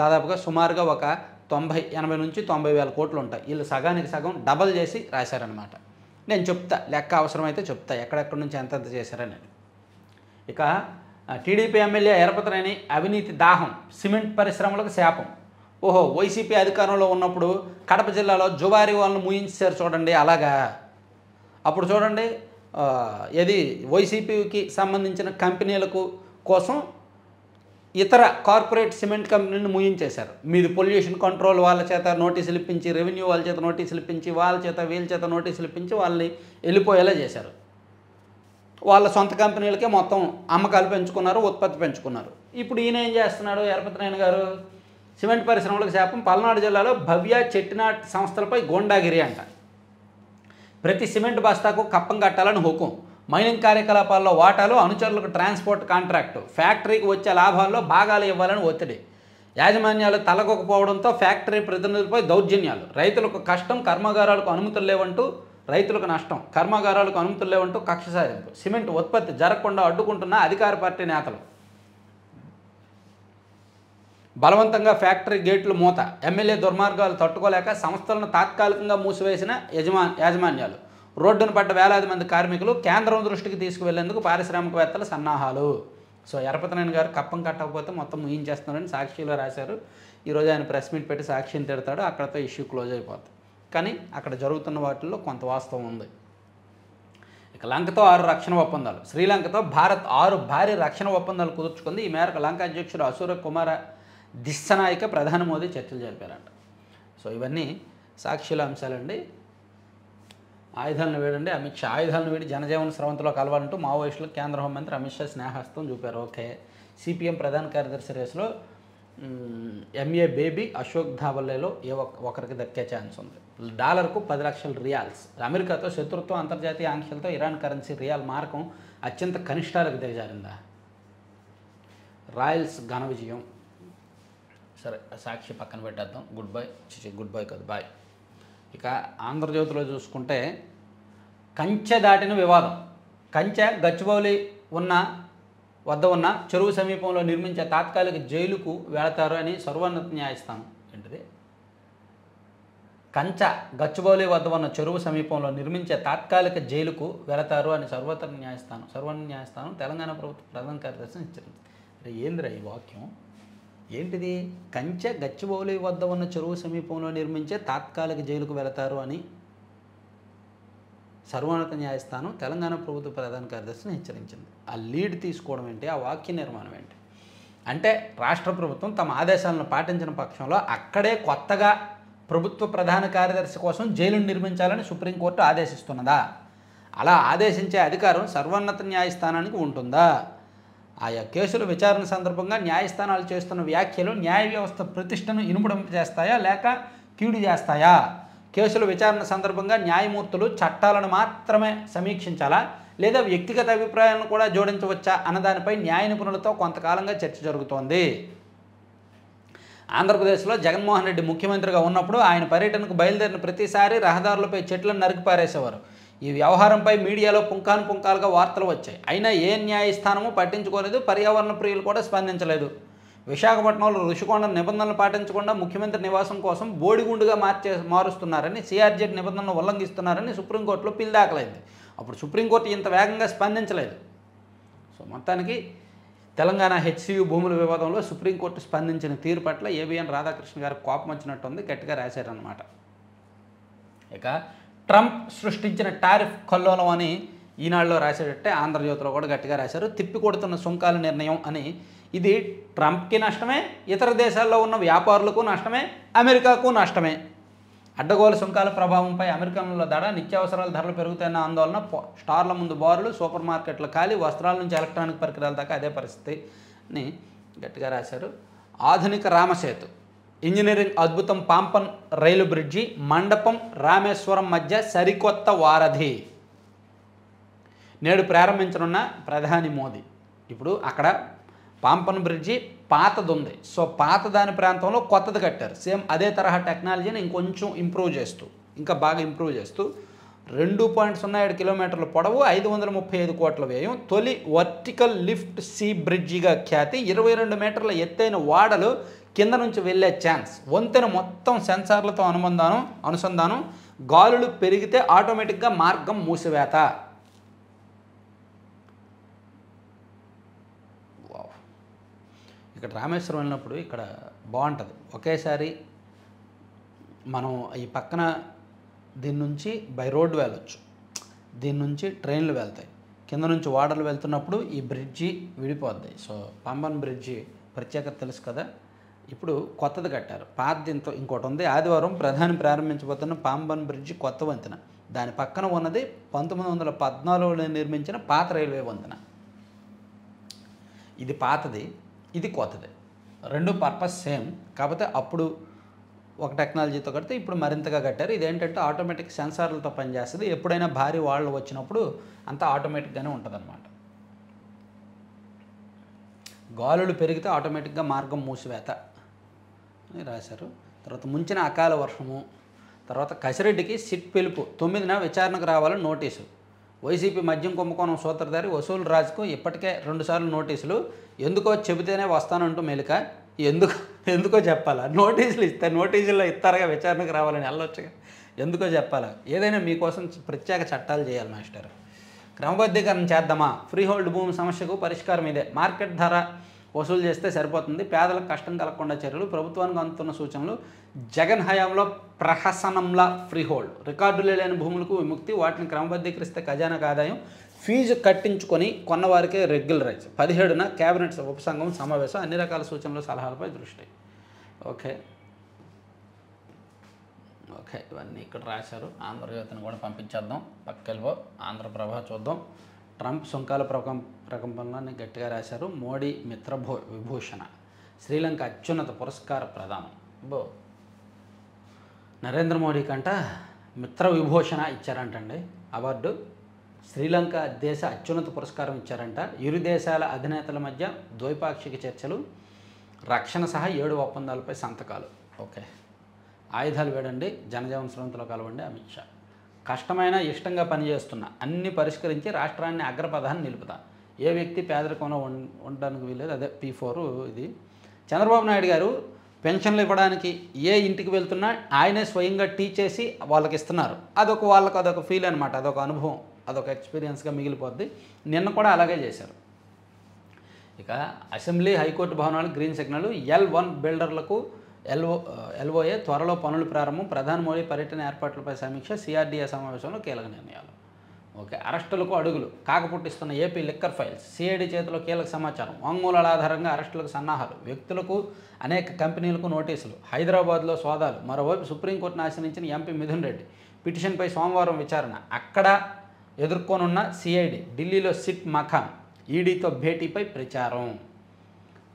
దాదాపుగా సుమారుగా ఒక 80 నుంచి 90 వేల కోట్లు ఉంటాయి. వీళ్ళు సగానికి సగం డబల్ చేసి రాశారనమాట. నేను చెప్తా, లెక్క అవసరమైతే చెప్తా ఎక్కడెక్కడి నుంచి ఎంతెంత చేశారని. ఇక టీడీపీ ఎమ్మెల్యే ఎరపతిరేని అవినీతి దాహం, సిమెంట్ పరిశ్రమలకు శాపం. ఓహో, వైసీపీ అధికారంలో ఉన్నప్పుడు కడప జిల్లాలో జువారీ వాళ్ళను ముయించారు చూడండి. అలాగా అప్పుడు చూడండి, ఏది వైసీపీకి సంబంధించిన కంపెనీలకు కోసం ఇతర కార్పొరేట్ సిమెంట్ కంపెనీని ముయించేశారు. మీది పొల్యూషన్ కంట్రోల్ వాళ్ళ చేత నోటీసులు ఇప్పించి, రెవెన్యూ వాళ్ళ చేత నోటీసులు ఇప్పించి, వీళ్ళ చేత నోటీసులు ఇప్పించి వాళ్ళని వెళ్ళిపోయేలా చేశారు. వాళ్ళ సొంత కంపెనీలకే మొత్తం అమ్మకాలు పెంచుకున్నారు, ఉత్పత్తి పెంచుకున్నారు. ఇప్పుడు ఈయన ఏం చేస్తున్నాడు ఎరపతినేని గారు? సిమెంట్ పరిశ్రమలకు శాపం. పల్నాడు జిల్లాలో భవ్య చెట్టినాట్ సంస్థలపై గోండాగిరి అంట. ప్రతి సిమెంట్ బస్తాకు కప్పం కట్టాలని హుకుం. మైనింగ్ కార్యకలాపాల్లో వాటాలు, అనుచరులకు ట్రాన్స్పోర్ట్ కాంట్రాక్టు, ఫ్యాక్టరీకి వచ్చే లాభాల్లో భాగాలు ఇవ్వాలని ఒత్తిడి. యాజమాన్యాలు తలకొకపోవడంతో ఫ్యాక్టరీ ప్రతినిధులపై దౌర్జన్యాలు. రైతులకు కష్టం, కర్మాగారాలకు అనుమతులు లేవంటూ రైతులకు నష్టం, కర్మాగారాలకు అనుమతులు లేవంటూ కక్ష సాధింపు. సిమెంట్ ఉత్పత్తి జరగకుండా అడ్డుకుంటున్న అధికార పార్టీ నేతలు. బలవంతంగా ఫ్యాక్టరీ గేట్లు మూత. ఎమ్మెల్యే దుర్మార్గాలు తట్టుకోలేక సంస్థలను తాత్కాలికంగా మూసివేసిన యాజమాన్యాలు. రోడ్డును పడ్డ వేలాది మంది కార్మికులు. కేంద్రం దృష్టికి తీసుకువెళ్లేందుకు పారిశ్రామికవేత్తల సన్నాహాలు. సో ఎరపతినేని గారు కప్పం కట్టకపోతే మొత్తం ముగించేస్తున్నారని సాక్షిలో రాశారు. ఈరోజు ఆయన ప్రెస్ మీట్ పెట్టి సాక్షిని తిడతాడు, అక్కడతో ఇష్యూ క్లోజ్ అయిపోతుంది. కానీ అక్కడ జరుగుతున్న వాటిల్లో కొంత వాస్తవం ఉంది. ఇక లంకతో 6 రక్షణ ఒప్పందాలు. శ్రీలంకతో భారత్ 6 భారీ రక్షణ ఒప్పందాలు కుదుర్చుకుంది. ఈ మేరకు లంక అధ్యక్షుడు అసూర కుమార దిస్సనాయక ప్రధాని మోదీ చర్చలు జరిపారంట. సో ఇవన్నీ సాక్షిల అంశాలండి. ఆయుధాలను వేడండి. అమిత్ షా ఆయుధాలను వేడి జనజీవన స్రవంతిలో కలవాలంటూ మావోయిస్టులకు కేంద్ర హోంమంత్రి అమిత్ షా స్నేహస్తం చూపారు. ఓకే. సిపిఎం ప్రధాన కార్యదర్శి రేసులో ఎంఏ బేబీ అశోక్ ధావల్లేలో ఒకరికి దక్కే ఛాన్స్ ఉంది. డాలర్కు 10 లక్షల రియాల్స్. అమెరికాతో శత్రుత్వం, అంతర్జాతీయ ఆంక్షలతో ఇరాన్ కరెన్సీ రియాల్ మారకం అత్యంత కనిష్టాలకు దిగజారిందా? రాయల్స్ ఘన విజయం. సరే, సాక్షి పక్కన పెట్టేద్దాం. గుడ్ బై కాదు, బాయ్. ఇక ఆంధ్రజ్యోతిలో చూసుకుంటే కంచె దాటిన వివాదం. కంచె గచ్చిబౌలి వద్ద ఉన్న చెరువు సమీపంలో నిర్మించే తాత్కాలిక జైలుకు వెళతారు అని సర్వోన్నత న్యాయస్థానం. ఏంటిది? కంచె గచ్చిబౌలి వద్ద ఉన్న చెరువు సమీపంలో నిర్మించే తాత్కాలిక జైలుకు వెళతారు అని సర్వోన్నత న్యాయస్థానం తెలంగాణ ప్రభుత్వ ప్రధాన కార్యదర్శిని హెచ్చరించింది. ఏందిరా ఈ వాక్యం? ఏంటిది? కంచె గచ్చిబౌలి వద్ద ఉన్న చెరువు సమీపంలో నిర్మించే తాత్కాలిక జైలుకు వెళతారు అని సర్వోన్నత న్యాయస్థానం తెలంగాణ ప్రభుత్వ ప్రధాన కార్యదర్శిని హెచ్చరించింది. ఆ లీడ్ తీసుకోవడం ఏంటి? ఆ వాక్య నిర్మాణం ఏంటి? అంటే రాష్ట్ర ప్రభుత్వం తమ ఆదేశాలను పాటించిన పక్షంలో అక్కడే కొత్తగా ప్రభుత్వ ప్రధాన కార్యదర్శి కోసం జైలును నిర్మించాలని సుప్రీంకోర్టు ఆదేశిస్తున్నదా? అలా ఆదేశించే అధికారం సర్వోన్నత న్యాయస్థానానికి ఉంటుందా? ఆయా కేసుల విచారణ సందర్భంగా న్యాయస్థానాలు చేస్తున్న వ్యాఖ్యలు న్యాయ వ్యవస్థ ప్రతిష్టను ఇనుముడింప చేస్తాయా లేక కీడు చేస్తాయా? కేసుల విచారణ సందర్భంగా న్యాయమూర్తులు చట్టాలను మాత్రమే సమీక్షించాలా లేదా వ్యక్తిగత అభిప్రాయాలను కూడా జోడించవచ్చా అన్నదానిపై న్యాయ నిపుణులతో కొంతకాలంగా చర్చ జరుగుతోంది. ఆంధ్రప్రదేశ్లో జగన్మోహన్ రెడ్డి ముఖ్యమంత్రిగా ఉన్నప్పుడు ఆయన పర్యటనకు బయలుదేరిన ప్రతిసారి రహదారులపై చెట్లను నరికి పారేసేవారు. ఈ వ్యవహారంపై మీడియాలో పుంకాలుగా వార్తలు వచ్చాయి. అయినా ఏ న్యాయస్థానము పట్టించుకోలేదు, పర్యావరణ ప్రియులు కూడా స్పందించలేదు. విశాఖపట్నంలో రుషికొండ నిబంధనలు పాటించకుండా ముఖ్యమంత్రి నివాసం కోసం బోడిగుండుగా మారుస్తున్నారని, సిఆర్జెడ్ నిబంధనలు ఉల్లంఘిస్తున్నారని సుప్రీంకోర్టులో పిల్ దాఖలైంది. అప్పుడు సుప్రీంకోర్టు ఇంత వేగంగా స్పందించలేదు. సో మొత్తానికి తెలంగాణ హెచ్సియు భూముల వివాదంలో సుప్రీంకోర్టు స్పందించిన తీరు పట్ల ఏబిఎన్ రాధాకృష్ణ గారికి కోపం వచ్చినట్టుంది, గట్టిగా రాశారనమాట. ఇక ట్రంప్ సృష్టించిన టారిఫ్ కల్లోలం అని ఈనాడులో రాసేటట్టే ఆంధ్రజ్యోతిలో కూడా గట్టిగా రాశారు. తిప్పికొడుతున్న సుంకాల నిర్ణయం అని. ఇది ట్రంప్కి నష్టమే, ఇతర దేశాల్లో ఉన్న వ్యాపారులకు నష్టమే, అమెరికాకు నష్టమే. అడ్డగోలు సుంకాల ప్రభావంపై అమెరికన్ల దడ, నిత్యావసరాల ధరలు పెరుగుతున్న ఆందోళన, స్టార్ల ముందు బారులు, సూపర్ మార్కెట్ల ఖాళీ, వస్త్రాల నుంచి ఎలక్ట్రానిక్ పరికరాల దాకా అదే పరిస్థితి అని గట్టిగా రాశారు. ఆధునిక రామసేతు, ఇంజనీరింగ్ అద్భుతం, పాంపన్ రైలు బ్రిడ్జి, మండపం రామేశ్వరం మధ్య సరికొత్త వారధి నేడు ప్రారంభించనున్న ప్రధాని మోదీ. ఇప్పుడు అక్కడ పాంపన్ బ్రిడ్జి పాతది ఉంది. సో పాత దాని ప్రాంతంలో కొత్తది కట్టారు. సేమ్ అదే తరహా టెక్నాలజీని ఇంకొంచెం ఇంకా బాగా ఇంప్రూవ్ చేస్తూ 2.07 కిలోమీటర్ల పొడవు, 535 కోట్ల వ్యయం, తొలి వర్టికల్ లిఫ్ట్ సీ బ్రిడ్జిగా ఖ్యాతి, 22 మీటర్ల ఎత్తైన వాడలు, కింద నుంచి వెళ్ళే ఛాన్స్, వంతెన మొత్తం సెన్సార్లతో అనుసంధానం, గాలులు పెరిగితే ఆటోమేటిక్గా మార్గం మూసివేత. ఇక్కడ రామేశ్వరం వెళ్ళినప్పుడు ఇక్కడ బాగుంటుంది. ఒకేసారి మనం ఈ పక్కన దీని నుంచి బై రోడ్డు వెళ్ళొచ్చు, దీని నుంచి ట్రైన్లు వెళ్తాయి, కింద నుంచి వాడలు వెళ్తున్నప్పుడు ఈ బ్రిడ్జి విడిపోద్ది. సో పాంబన్ బ్రిడ్జి ప్రత్యేకత తెలుసు కదా. ఇప్పుడు కొత్తది కట్టారు, పాత దీంతో ఇంకోటి ఉంది. ఆదివారం ప్రధాని ప్రారంభించబోతున్న పాంబన్ బ్రిడ్జి కొత్త వంతెన దాని పక్కన ఉన్నది 1914లో నిర్మించిన పాత రైల్వే వంతెన. ఇది పాతది, ఇది కొత్తది, రెండు పర్పస్ సేమ్. కాకపోతే అప్పుడు ఒక టెక్నాలజీతో కడితే ఇప్పుడు మరింతగా కట్టారు. ఇదేంటంటే ఆటోమేటిక్ సెన్సార్లతో పనిచేస్తుంది. ఎప్పుడైనా భారీ వాళ్ళు వచ్చినప్పుడు అంతా ఆటోమేటిక్గానే ఉంటుందన్నమాట. గాలులు పెరిగితే ఆటోమేటిక్గా మార్గం మూసివేత అని రాశారు. తర్వాత ముంచిన అకాల వర్షము, తర్వాత కసిరెడ్డికి సిట్ పిలుపు, 9న విచారణకు రావాలని నోటీసు. వైసీపీ మద్యం కుంభకోణం సూత్రధారి వసూలు రాజుకు ఇప్పటికే 2 సార్లు నోటీసులు. ఎందుకో చెబితేనే వస్తానంటూ మెలిక. ఎందుకో చెప్పాలా? నోటీసులు ఇస్తే నోటీసుల్లో ఇస్తారుగా విచారణకు రావాలని వెళ్ళొచ్చుగా, ఎందుకో చెప్పాలా? ఏదైనా మీకోసం ప్రత్యేక చట్టాలు చేయాలి మాస్టర్. క్రమబద్ధీకరణ చేద్దామా? ఫ్రీ హోల్డ్ భూమి సమస్యకు పరిష్కారం ఇదే. మార్కెట్ ధర వసూలు చేస్తే సరిపోతుంది. పేదలకు కష్టం కలగకుండా చర్యలు. ప్రభుత్వానికి అందుతున్న సూచనలు. జగన్ హయాంలో ప్రహసనంలా ఫ్రీ హోల్డ్. రికార్డులే లేని భూములకు విముక్తి. వాటిని క్రమబద్ధీకరిస్తే ఖజానాకు ఆదాయం. ఫీజు కట్టించుకొని కొన్నవారికే రెగ్యులరైజ్. 17న కేబినెట్ ఉపసంఘం సమావేశం. అన్ని రకాల సూచనలు సలహాలపై దృష్టి. ఓకే, ఇవన్నీ ఇక్కడ రాశారు. ఆంధ్రజ్యోతిని కూడా పంపించేద్దాం. పక్కకెళ్ళిపో. ఆంధ్రప్రభ చూద్దాం. ట్రంప్ సుంకాల ప్రకంపనలని గట్టిగా రాశారు. మోడీ మిత్ర విభూషణ. శ్రీలంక అత్యున్నత పురస్కార ప్రదానం. నరేంద్ర మోడీ కంట మిత్ర విభూషణ ఇచ్చారంటండి అవార్డు. శ్రీలంక దేశ అత్యున్నత పురస్కారం ఇచ్చారంట. ఇరు దేశాల అధినేతల మధ్య ద్వైపాక్షిక చర్చలు, రక్షణ సహా 7 ఒప్పందాలపై సంతకాలు. ఓకే, ఆయుధాలు వేడండి, జనజీవన స్రవంతిలో కలవండి అమిత్ షా. కష్టమైన ఇష్టంగా పనిచేస్తున్న అన్ని పరిష్కరించి రాష్ట్రాన్ని అగ్రపథాన్ని నిలుపుతా. ఏ వ్యక్తి పేదరికంలో ఉండడానికి వీలేదు. అదే P4 ఇది. చంద్రబాబు నాయుడు గారు పెన్షన్లు ఇవ్వడానికి ఏ ఇంటికి వెళ్తున్నా ఆయనే స్వయంగా టీచ్ చేసి వాళ్ళకి ఇస్తున్నారు. అదొక ఫీల్ అనమాట, అదొక అనుభవం, అదొక ఎక్స్పీరియన్స్గా మిగిలిపోద్ది. నిన్న కూడా అలాగే చేశారు. ఇక అసెంబ్లీ హైకోర్టు భవనాలు గ్రీన్ సిగ్నల్. L1 బిల్డర్లకు LOA త్వరలో పనులు ప్రారంభం. ప్రధాని మోడీ పర్యటన ఏర్పాట్లపై సమీక్ష. CRDA సమావేశంలో కీలక నిర్ణయాలు. ఓకే, అరెస్టులకు అడుగులు. కాకపుట్టిస్తున్న ఏపీ లిక్కర్ ఫైల్స్. CID చేతిలో కీలక సమాచారం. వాంగ్మూలాల ఆధారంగా అరెస్టులకు సన్నాహాలు. వ్యక్తులకు అనేక కంపెనీలకు నోటీసులు. హైదరాబాద్లో సోదాలు. మరోవైపు సుప్రీంకోర్టును ఆశ్రయించిన ఎంపీ మిథున్ రెడ్డి పిటిషన్పై సోమవారం విచారణ. అక్కడ ఎదుర్కొనున్న CID. ఢిల్లీలో సిట్ మఖాం. ఈడీతో భేటీపై ప్రచారం.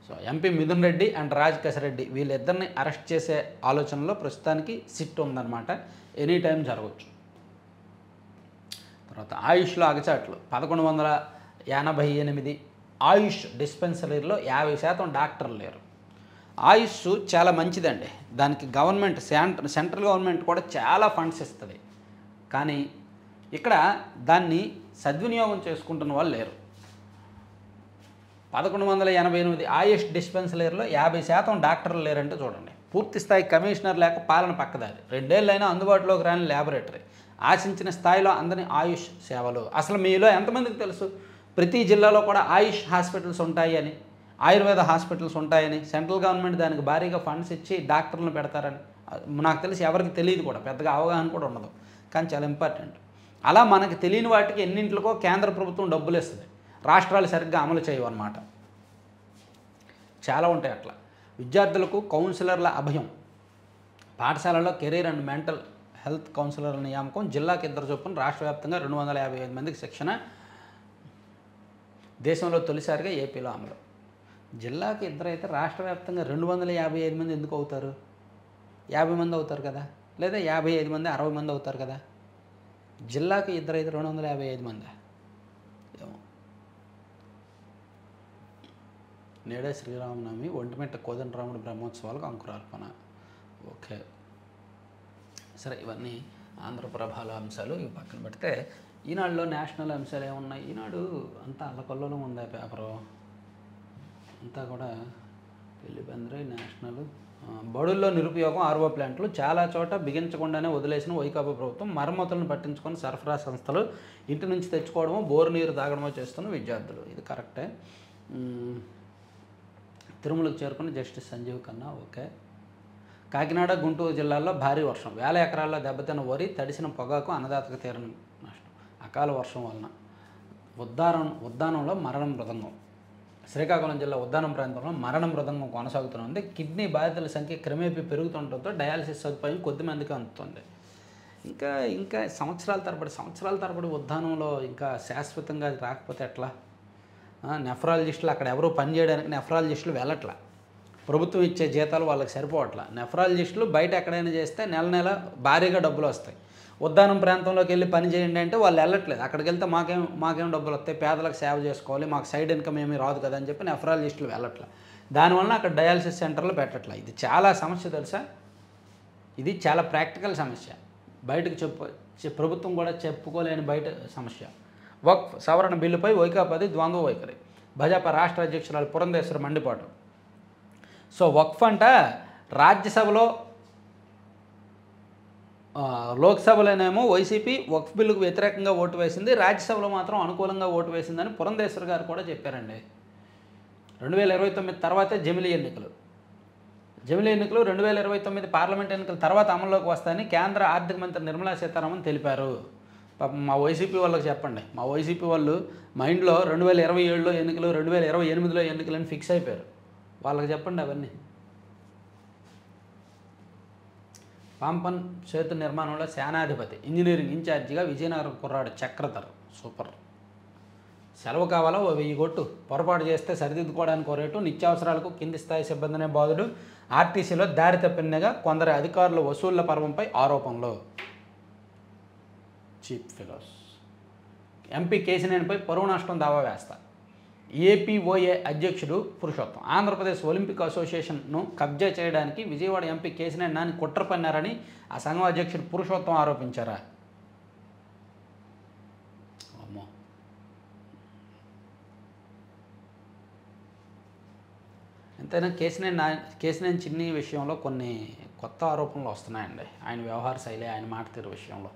So MP Mithun Reddy and Raj Kasireddy వీళ్ళిద్దరిని అరెస్ట్ చేసే ఆలోచనలో ప్రస్తుతానికి సిట్ ఉందన్నమాట. ఎనీ టైం జరగవచ్చు. తర్వాత ఆయుష్లో అగచాట్లు. 1188 ఆయుష్ డిస్పెన్సరీలో 50% డాక్టర్లు లేరు. ఆయుష్ చాలా మంచిదండి. దానికి గవర్నమెంట్ సెంట్రల్ గవర్నమెంట్ కూడా చాలా ఫండ్స్ ఇస్తుంది. కానీ ఇక్కడ దాన్ని సద్వినియోగం చేసుకుంటున్న వాళ్ళు లేరు. 1188 ఆయుష్ డిస్పెన్సరీలో 50% డాక్టర్లు లేరంటే చూడండి. పూర్తి స్థాయి కమిషనర్ లేక పాలన పక్కదారి. 2 ఏళ్ళైనా అందుబాటులోకి రాని ల్యాబొరేటరీ. ఆశించిన స్థాయిలో అందని ఆయుష్ సేవలు. అసలు మీలో ఎంతమందికి తెలుసు ప్రతి జిల్లాలో కూడా ఆయుష్ హాస్పిటల్స్ ఉంటాయని, ఆయుర్వేద హాస్పిటల్స్ ఉంటాయని, సెంట్రల్ గవర్నమెంట్ దానికి భారీగా ఫండ్స్ ఇచ్చి డాక్టర్లను పెడతారని? నాకు తెలిసి ఎవరికి తెలియదు కూడా, పెద్దగా అవగాహన కూడా ఉండదు. కానీ చాలా ఇంపార్టెంట్. అలా మనకి తెలియని వాటికి ఎన్నింటికో కేంద్ర ప్రభుత్వం డబ్బులు ఇస్తుంది. రాష్ట్రాలు సరిగ్గా అమలు చేయవు అన్నమాట. చాలా ఉంటాయి అట్లా. విద్యార్థులకు కౌన్సిలర్ల అభయం. పాఠశాలలో కెరీర్ అండ్ మెంటల్ హెల్త్ కౌన్సిలర్ల నియామకం. జిల్లాకి 2 చొప్పున రాష్ట్ర వ్యాప్తంగా 255 మందికి శిక్షణ. దేశంలో తొలిసారిగా ఏపీలో అమలు. జిల్లాకి 2 అయితే రాష్ట్ర వ్యాప్తంగా 255 మంది ఎందుకు అవుతారు? 50 మంది అవుతారు కదా, లేదా 55 మంది 60 మంది అవుతారు కదా. జిల్లాకి 2 అయితే 255 మంది ఏమో. నేడే శ్రీరామనవమి. ఒంటిమిట్ట కోదండరాముడి బ్రహ్మోత్సవాలకు అంకురార్పణ. ఓకే, సరే, ఇవన్నీ ఆంధ్రప్రభల అంశాలు. ఇవి పక్కన పెడితే ఈనాడులో నేషనల్ అంశాలు ఏమున్నాయి? ఈనాడు అంతా అల్లకొల్లలో ఉంది పేపరు అంతా కూడా. పెళ్లిబంద్రి నేషనల్. బడుల్లో నిరుపయోగం. RO ప్లాంట్లు చాలా చోట బిగించకుండానే వదిలేసిన వైకాపా ప్రభుత్వం. మరమ్మతులను పట్టించుకొని సరఫరా సంస్థలు ఇంటి నుంచి తెచ్చుకోవడమో బోరు నీరు తాగడమో చేస్తున్న విద్యార్థులు. ఇది కరెక్టే. తిరుమలకు చేరుకున్న జస్టిస్ సంజీవ్ ఖన్నా. ఓకే. కాకినాడ, గుంటూరు జిల్లాల్లో భారీ వర్షం. 1000 ఎకరాల్లో దెబ్బతిన్న వరి, తడిసిన పొగాకు, అన్నదాతకు తీరని నష్టం. అకాల వర్షం వలన. ఉద్దానంలో మరణ మృదంగం. శ్రీకాకుళం జిల్లా ఉద్దానం ప్రాంతంలో మరణ మృదంగం కొనసాగుతుంది. కిడ్నీ బాధితుల సంఖ్య క్రమేపీ పెరుగుతుండటంతో డయాలసిస్ సదుపాయం కొద్దిమందికి అందుతుంది. ఇంకా ఇంకా సంవత్సరాల తరబడి ఉద్దానంలో ఇంకా శాశ్వతంగా అది రాకపోతే ఎట్లా? నెఫ్రాలజిస్టులు అక్కడ ఎవరు పని చేయడానికి నెఫ్రాలజిస్టులు వెళ్ళట్లా. ప్రభుత్వం ఇచ్చే జీతాలు వాళ్ళకి సరిపోవట్లా. నెఫ్రాలజిస్టులు బయట ఎక్కడైనా చేస్తే నెల భారీగా డబ్బులు వస్తాయి. ఉద్దానం ప్రాంతంలోకి వెళ్ళి పని చేయండి అంటే వాళ్ళు వెళ్ళట్లేదు. అక్కడికి వెళ్తే మాకేం డబ్బులు వస్తాయి, పేదలకు సేవ చేసుకోవాలి, మాకు సైడ్ ఇన్కమ్ ఏమీ రాదు కదా అని చెప్పి నెఫ్రాలజిస్టులు వెళ్ళట్లా. దానివల్ల అక్కడ డయాలసిస్ సెంటర్లు పెట్టట్లా. ఇది చాలా సమస్య తెలుసా? ఇది చాలా ప్రాక్టికల్ సమస్య. బయటకు ప్రభుత్వం కూడా చెప్పుకోలేని బయట సమస్య. వక్ఫ్ సవరణ బిల్లుపై వైకాపాది ద్వంద్వ వైఖరి. భాజపా రాష్ట్ర అధ్యక్షురాలు పురంధేశ్వరి మండిపాటు. సో వక్ఫ్ అంట రాజ్యసభలో లోక్సభలోనేమో వైసీపీ వక్ఫ్ బిల్లుకు వ్యతిరేకంగా ఓటు వేసింది, రాజ్యసభలో మాత్రం అనుకూలంగా ఓటు వేసిందని పురంధేశ్వరి గారు కూడా చెప్పారండి. 2029 తర్వాతే జమిలీ ఎన్నికలు 2029 పార్లమెంట్ ఎన్నికల తర్వాత అమల్లోకి వస్తాయని కేంద్ర ఆర్థిక మంత్రి నిర్మలా సీతారామన్ తెలిపారు. పాపం మా వైసీపీ వాళ్ళకి చెప్పండి. మా వైసీపీ వాళ్ళు మైండ్లో 2027లో ఎన్నికలు 2028లో ఎన్నికలు అని ఫిక్స్ అయిపోయారు. వాళ్ళకి చెప్పండి అవన్నీ. పాంపన్ సేతు నిర్మాణంలో సేనాధిపతి ఇంజనీరింగ్ ఇన్ఛార్జిగా విజయనగరం కుర్రాడు చక్రధర్. సూపర్. సెలవు కావాలా 1000 కొట్టు, పొరపాటు చేస్తే సరిదిద్దుకోవడానికి ఓ రేటు, నిత్యావసరాలకు కింది స్థాయి సిబ్బందినే బాధుడు, ఆర్టీసీలో దారి తప్పినగా కొందరు అధికారుల వసూళ్ల పర్వంపై ఆరోపణలు. చీప్ ఫిలోస్. ఎంపీ కేసినేనిపై పరువు నష్టం దావా వేస్తా. ఏపీఓఏ అధ్యక్షుడు పురుషోత్తం. ఆంధ్రప్రదేశ్ ఒలింపిక్ అసోసియేషన్ను కబ్జా చేయడానికి విజయవాడ ఎంపీ కేసినేని నాని కుట్ర పన్నారని ఆ సంఘం అధ్యక్షుడు పురుషోత్తం ఆరోపించారా? అమ్మో. ఎంతైనా కేసినేని చిన్ని విషయంలో కొన్ని కొత్త ఆరోపణలు వస్తున్నాయండి. ఆయన వ్యవహార శైలి, ఆయన మాట తీరు విషయంలో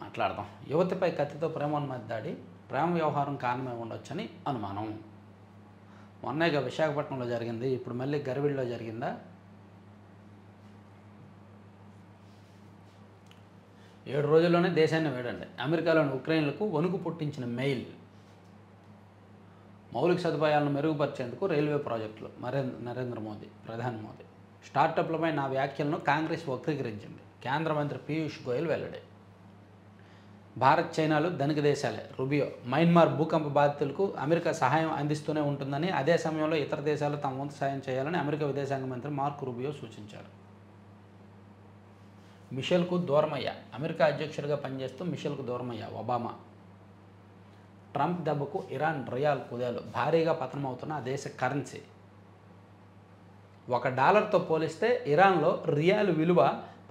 మాట్లాడదాం. యువతిపై కత్తితో ప్రేమోన్మత్త దాడి, ప్రేమ వ్యవహారం కారణమే ఉండొచ్చని అనుమానం. మొన్నేగా విశాఖపట్నంలో జరిగింది, ఇప్పుడు మళ్ళీ గర్విల్లో జరిగిందా? 7 రోజుల్లోనే దేశాన్ని వేడండి. అమెరికాలోని ఉక్రెయిన్లకు వణుకు పుట్టించిన మెయిల్. మౌలిక సదుపాయాలను మెరుగుపరిచేందుకు రైల్వే ప్రాజెక్టులు. నరేంద్ర మోదీ, ప్రధాని మోదీ. స్టార్టప్లపై నా వ్యాఖ్యలను కాంగ్రెస్ వక్రీకరించింది. కేంద్ర మంత్రి పీయూష్ గోయల్ వెల్లడి. భారత్ చైనాలు ధనిక దేశాలే. రుబియో. మయన్మార్ భూకంప బాధితులకు అమెరికా సహాయం అందిస్తూనే ఉంటుందని, అదే సమయంలో ఇతర దేశాలు తమ వంతు సాయం చేయాలని అమెరికా విదేశాంగ మంత్రి మార్క్ రుబియో సూచించారు. మిషెల్కు దూరమయ్యా. అమెరికా అధ్యక్షుడిగా పనిచేస్తూ మిషెల్కు దూరమయ్యా ఒబామా. ట్రంప్ దెబ్బకు ఇరాన్ రియాల్ కుదేలు. భారీగా పతనమవుతున్న ఆ దేశ కరెన్సీ. $1తో పోలిస్తే ఇరాన్లో రియాల్ విలువ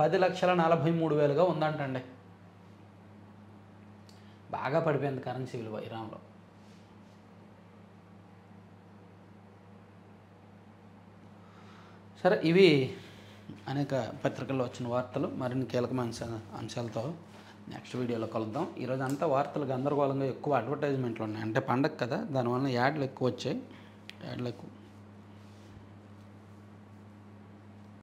10,43,000గా ఉందంటండి. బాగా పడిపోయింది కరెన్సీ విలువ ఇరాన్లో. సరే, ఇవి అనేక పత్రికల్లో వచ్చిన వార్తలు. మరిన్ని కీలకమైన అంశాలతో నెక్స్ట్ వీడియోలో కలుద్దాం. ఈరోజు అంతా వార్తలు గందరగోళంగా ఎక్కువ అడ్వర్టైజ్మెంట్లు ఉన్నాయి. అంటే పండగ కదా, దానివల్ల యాడ్లు ఎక్కువ వచ్చాయి.